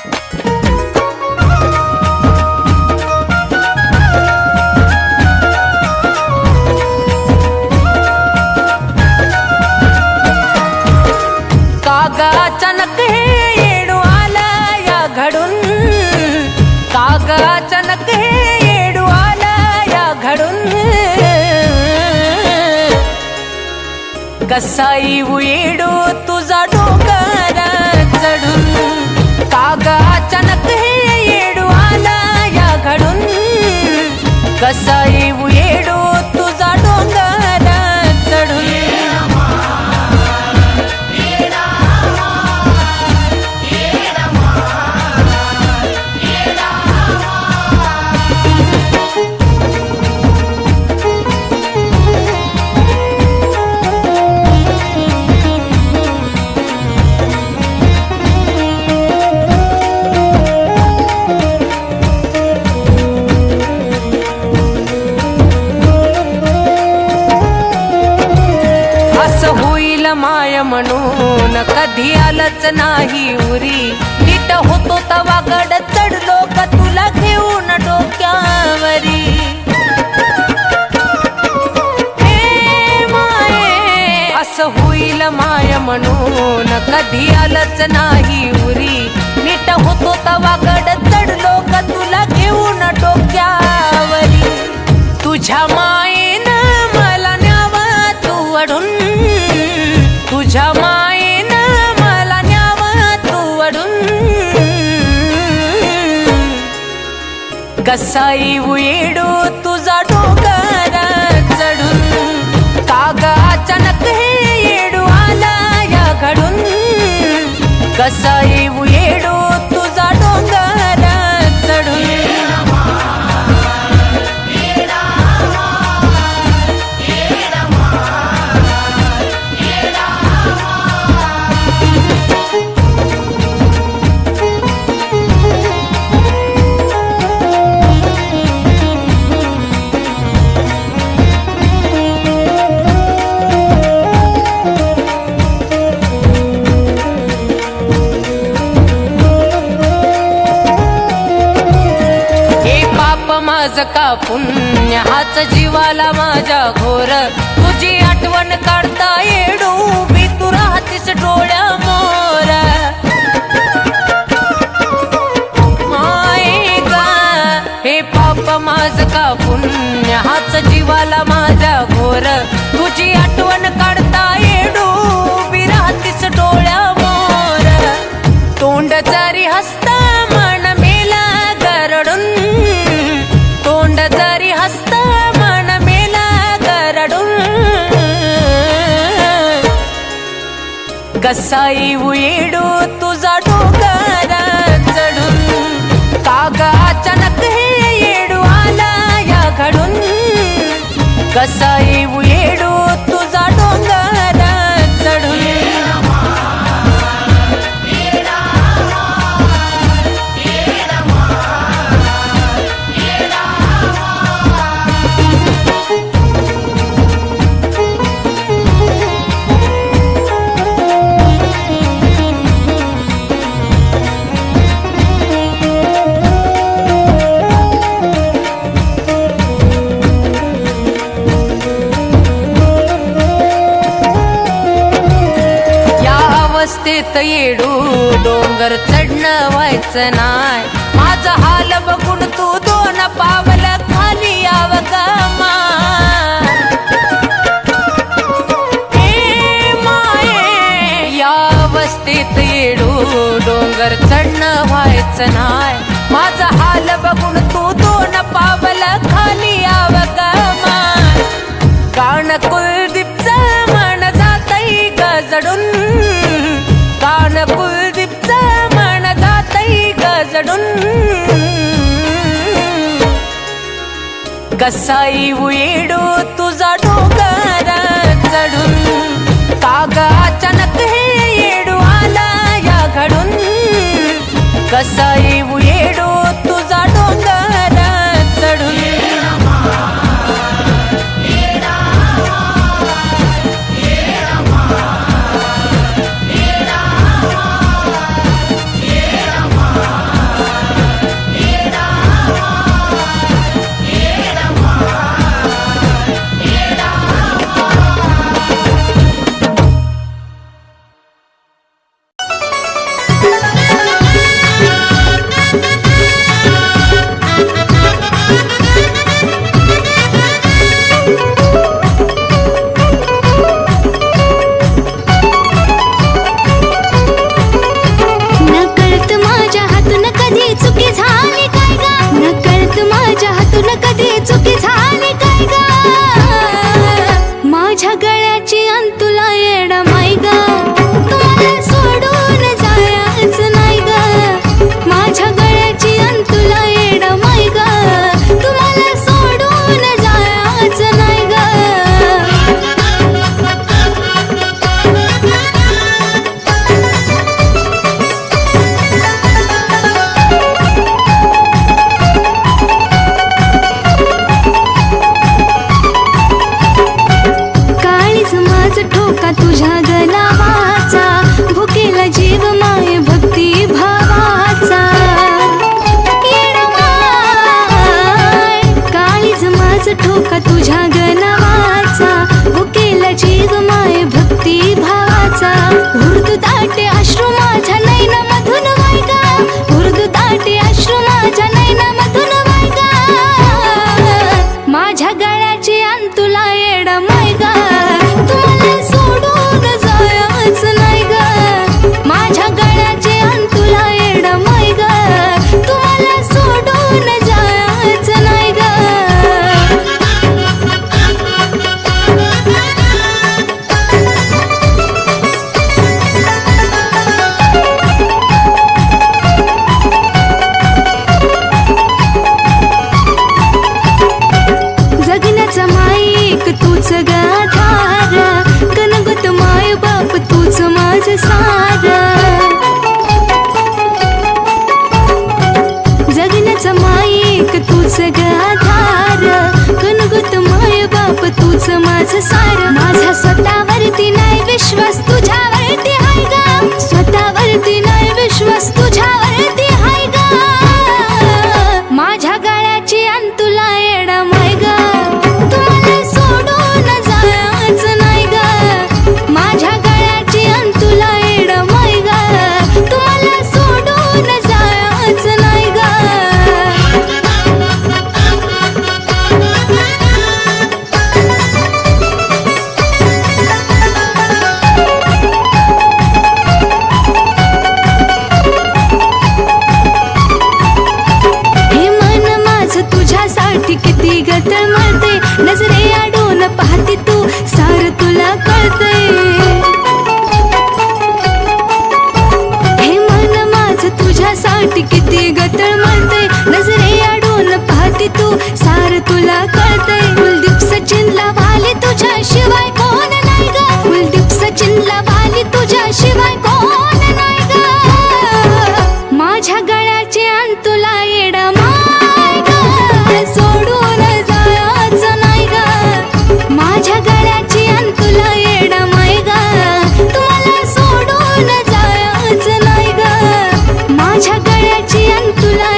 कागा अचानक हे येडू आलं या घडून, कागा अचानक हे येडू आलं या घडून, कसा येऊ येडू तुझा डोंगर चढून, कागा अचानक हे येडू आलं या घडून, कसा येऊ येडू तुझा डोंगर चढून. माय म्हणून कधी आलंच नाही उरी, नीट होतो तवा गड चढलो का तुला घेऊन डोक्यावरी. हे माये असं होईल माय म्हणून कधी आलंच नाही उरी, नीट होतो तवा गड चढलो का तुला घेऊन डोक्यावरी. तुझ्या मायेनं मला न्यावा तू अडून, तुझ्या मायेनं मला न्यावा तू अडून, कसा येऊ येडू तुझा डोंगर चढून, कागा अचानक हे येडू आला या घडून, कसा येऊ येडू तुझा डोंगर चढून. माझं का पुण्य हाच जीवाला माझ्या घोर, तुझी आठवण काढता येडू मी तू राहतीस डोळ्यामोर. माये गा हे पाप माझं का पुण्य हाच जीवाला माझ्या घोर, तुझी आठवण काढता येडू मी राहतीस डोळ्यामोर. तोंड जरी हसता मन मेला गरडून, तोंड जरी हसता मन मेला गरडून, कसा येऊ येडू तुझा डोंगर चढून, कागा अचानक हे येडू आला या घडून, कसा येऊ येडू तुझा डोंगर चढून. अवस्थेत येडू डोंगर चढणं व्हायचं नाय, माझा हाल बघून तू दोन पावल खाली यावं का माय. हे माये या अवस्थेत येडू डोंगर चढणं व्हायचं नाय, माझा हाल बघून तू दोन पावल खाली यावं का माय. कान कुलदीपचं मन जातई गजडून, कान कुलदीपचं मन जातई गजडून, कसा येऊ येडू तुझा डोंगर चढून, कागा अचानक हे येडू आला या घडून, कसा येऊ येडू तुझा डोंगर चढून. तूच ग आधार, कणगूत माय बाप तूच माझं सार. माझा स्वतःवरती नाही विश्वास, तुझ्यावरती हाय ग. स्वतःवरती नाही विश्वास, तुझ्यावरती हाय ग. माझ्या गळ्याची अन तुला येडा माय ग. तुम्हाला सोडून जायचं नाही ग. माझ्या गळ्याची अन तुला येडा माय ग. तुम्हाला सोडून जायचं नाही ग. तुझ्यासाठी किती गतळ मळते, नजरे आडून पाहते तू सार तुला कळतंय. हे मन माझं तुझ्यासाठी किती गतळ मळते, नजरे आडून पाहते तू सार तुला कळतंय. कुलदीप सचिनला वाली तुझ्याशिवाय कोण नाही ग. कुलदीप सचिनला वाली तुझ्याशिवाय कोण नाही ग. माझ्या गळ्याचे अन तुला येडा माय ग. सोडून जायचं नाही ग. माझ्या गळ्याची अन तुला येडा माय ग. तुम्हाला सोडून जायचं नाही ग. माझ्या गळ्याची अन तुला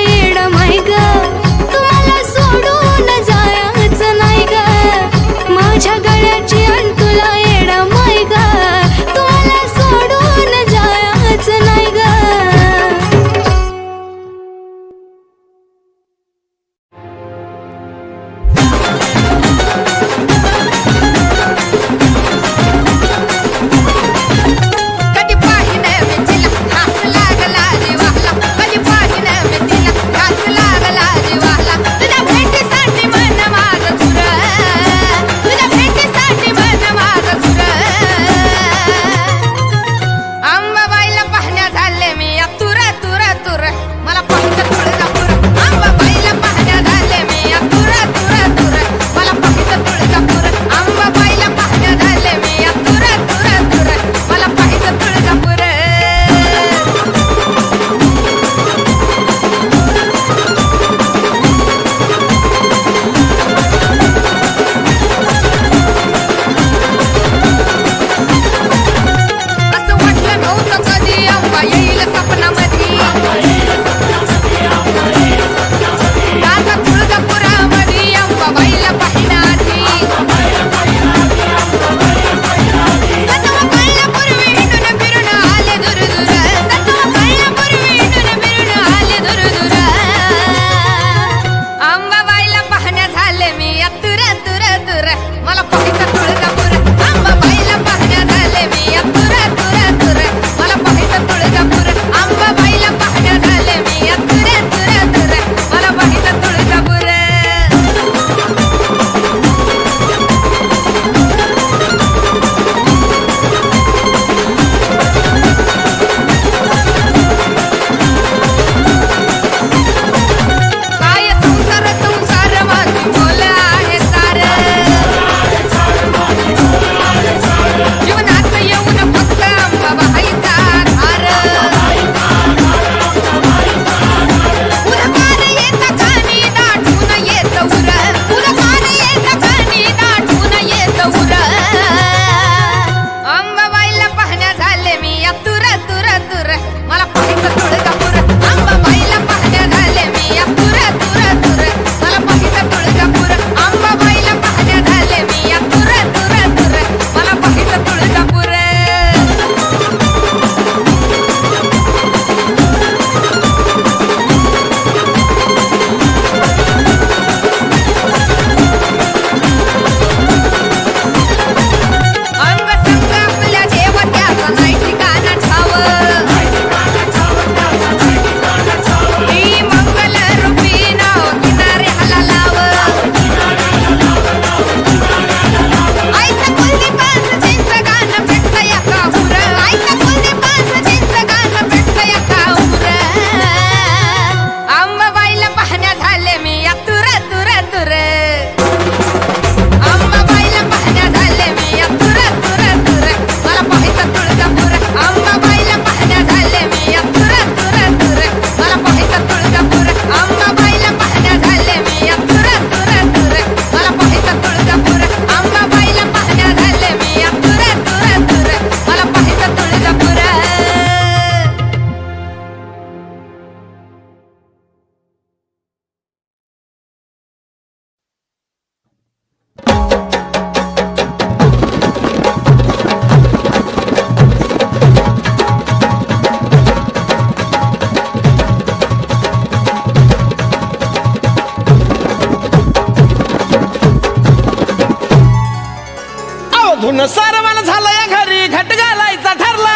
धुन सारवान झालं या घरी घट घालायचा ठरला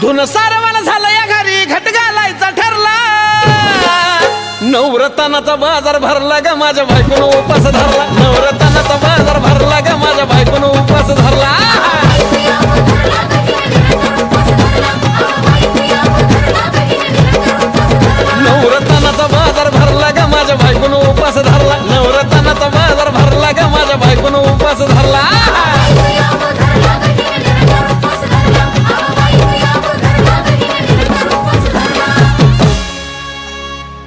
धुन सारवान झालं या घरी घट घालायचा ठरला नवरत्नाचा बाजार भरला ग माझ्या बायकोनं उपास धरला नवरत्नाचा बाजार भरला ग माझ्या बायकोनं उपास धरला नवरत्नाचा बाजार भरला ग माझ्या बायकोनं उपास धरला नवरत्नाचा बाजार भरला ग माझ्या बायकोनं उपास धरला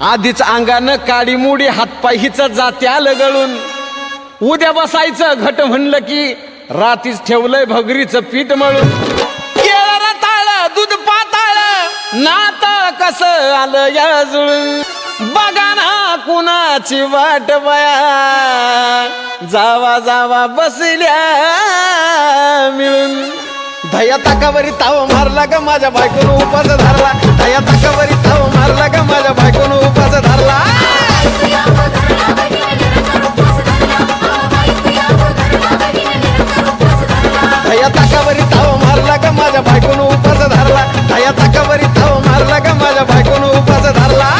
आधीच अंगानं काडी मुडी हातपाय हिच जाते आलं गळून उद्या बसायचं घट म्हणलं की रातीच ठेवलंय भगरीचं पीठ मळून केळं रताळ दूध पाताळ नाताळ कसं आलं या जुळून बघा ना कुणाची वाट बया जावा जावा बसल्या मिळून दया ताकावरी ताव मारला ग माझ्या बायकोनं उपास धरला दया ताकावरी ताव मारला ग माझ्या बायकोनं उपास धरला दया ताकावरी ताव मारला ग माझ्या बायकोनं उपास धरला दया ताकावरी ताव मारला ग माझ्या बायकोनं उपास धरला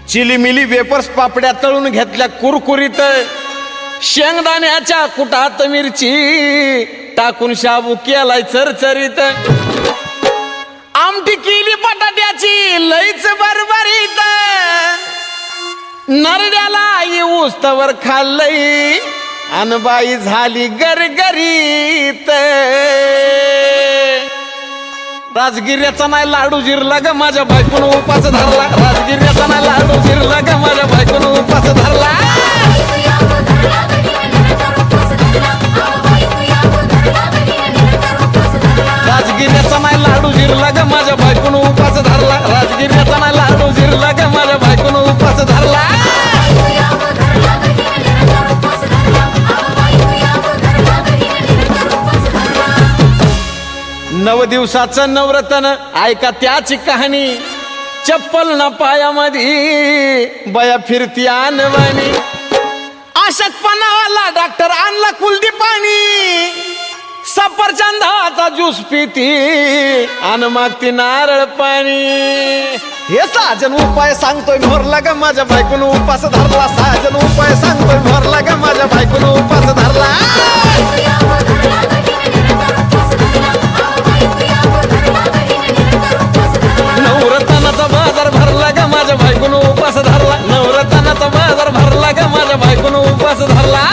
चिलीमिली वेपर्स पापड्या तळून घेतल्या कुरकुरीत शेंगदाण्याच्या कुटात मिरची टाकून शाबू केलाय चरचरीत आमटी केली बटाट्याची लईच बरबरीत नरड्याला येऊस तवर खाल्लई अनबाई झाली गरगरीत राजगिर्याचा नाही लाडू जिरला ग माझ्या बायकोनं उपास धरला राजगिर्याचा नाही लाडू जिरला ग माझ्या बायकोनं उपास धरला राजगिर्याचा नाही लाडू जिरला ग माझ्या बायकोनं उपास धरला राजगिर्याचा नाही लाडू जिरला ग माझ्या बायकोनं उपास धरला नव दिवसाचं नवरत्न ऐका त्याची कहाणी चप्पल ना पायामध्ये बया फिरती आणवानी अशक्तपणावाला डॉक्टर आणला कुलदीपानी सफरचंदाचा ज्यूस पिती आणि मागती नारळ पाणी हे साजन उपाय सांगतोय मोरला ग माझ्या बायकोनं उपास धरला साजन उपाय सांगतोय मोरला ग माझ्या बायकोनं उपास धरला नवरत्नाचा बाजार भरला ग माझ्या बायकोनं उपास धरला नवरत्नाचा बाजार भरला ग माझ्या बायकोनं उपास धरला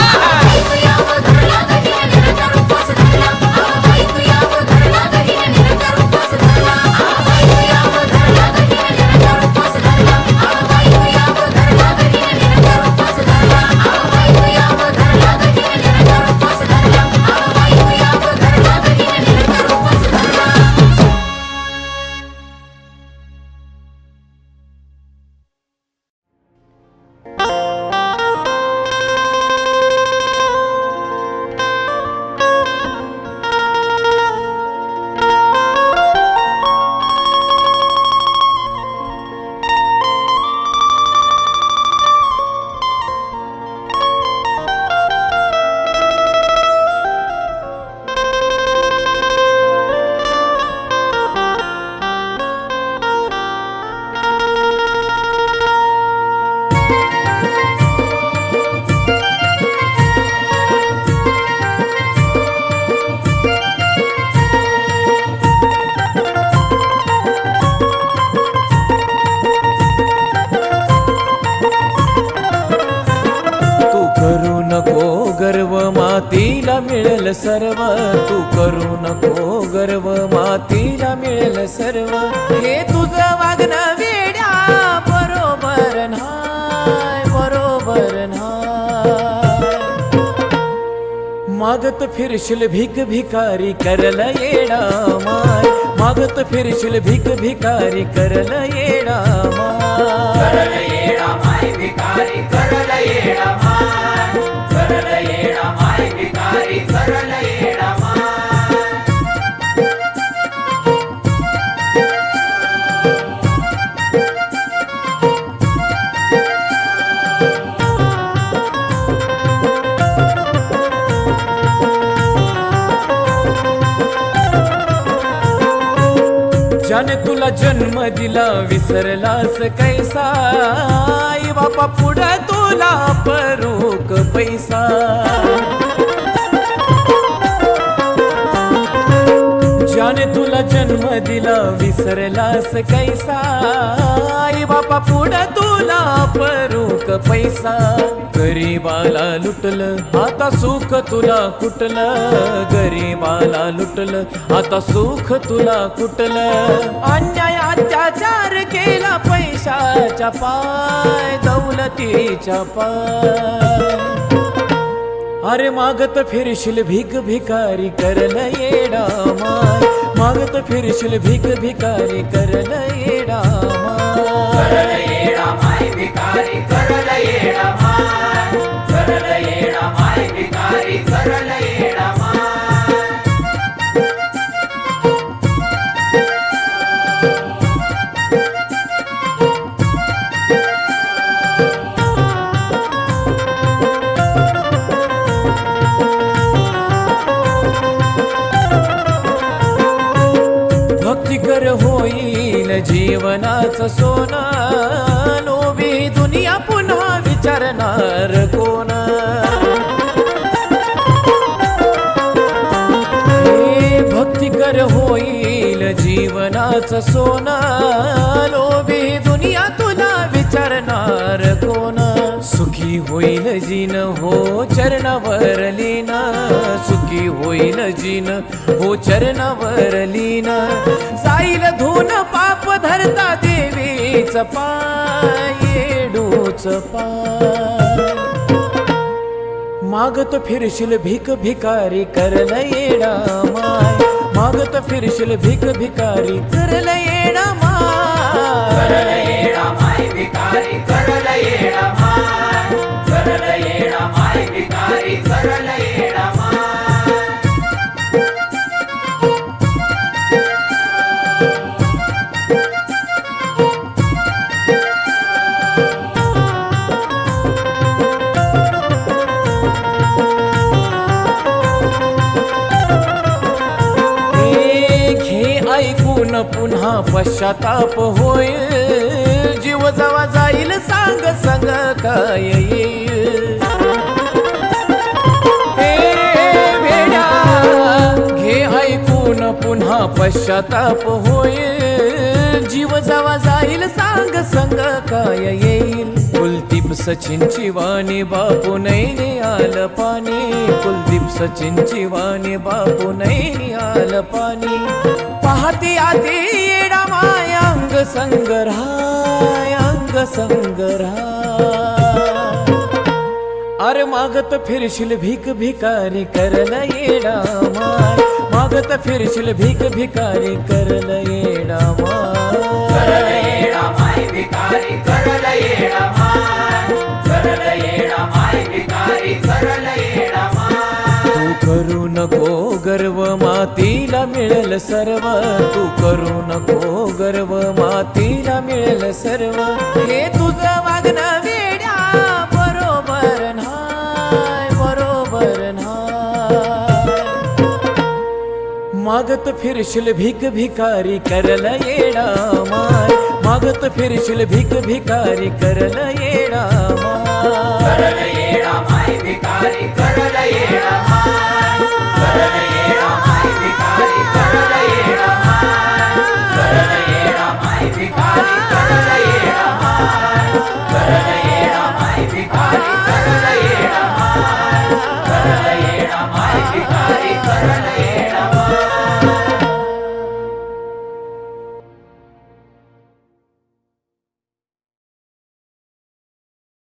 मातीला मिळेल सर्व तू करू नको गर्व मातीला मिळेल सर्व हे तुझं वागणं वेड्या बरोबर नाय बरोबर नाय मागत फिरशील भीक भिकारी करल येडा माय मागत फिरशील भीक भिकारी करल येडा माय करल येडा माय भिकारी करल येडा माय करल येडा माय भिकारी करल येडा माय ज्याने तुला जन्म दिला विसरलास कैसा, आई बापा पुढं तुला परोक पैसा. ज्याने तुला जन्म दिला विसरलास कैसा, आई बापा पुढं तुला परोक पैसा. गरीबाला लुटलं आता सुख तुला कुठलं, गरीबाला लुटलं आता सुख तुला कुठलं. अन्याय अत्याचार केला पैशाच्या पाय, दौलतीच्या पाय. अरे मागत फिरशील भीक भिकारी करल येडा माय, मागत फिरशील भीक भिकारी करल येडा माय. करल येडा माय भिकारी करल येडा माय, करल येडा माय भिकारी करल येडा माय. भक्ती कर होईल जीवनाचं सोनं, लोभी दुनिया पुन्हा विचारणार कोण. हे भक्ती कर होईल जीवनाचं सोनं, लोभी दुनिया तुला विचारणार कोण. सुखी होईल जीन हो चरणावर लीन, सुखी होईल जीन हो चरणावर लीन. जाईल धून पाप धरता देवीच पाय, येडूच पाय. मागत फिरशील भीक भिकारी करल येडा माय, मागत फिरशील भीक भिकारी करल येडा माय. करल येडा माय भिकारी करल येडा माय, करल येडा माय भिकारी करल येडा माय. ऐकून पुन्हा पश्चाताप होईल, जीव जवा जाईल सांग संग काय येईल. हे वेड्या घे ऐकून पुन्हा पश्चाताप होईल, जीव जवा जाईल सांग संग काय येईल. कुलदीप सचिनची वाणी बापू नैनी आलं पाणी, कुलदीप सचिनची वाणी बापू नैनी आलं पाणी. पाहती आती येडा माय अंग संग्रहाय, अंग संग्रहाय. अरे मागत फिरशील भीक भिकारी करल येडा माय, मागत फिरशील भीक भिकारी करल येडा माय. करल येडा माय भिकारी करल येडा माय, करल येडा माय भिकारी करल येडा माय. तू करू नको गर्व मातीला मिळेल सर्व, तू करू नको गर्व मातीला मिळेल सर्व. हे तुझं वागणं वेड्या बरोबर नाय, बरोबर नाय. मागत फिरशील भीक भिकारी करल येडा माय, मागत फिरशील भीक भिकारी करल येडा माय. करल येडा माय भिकारी करल येडा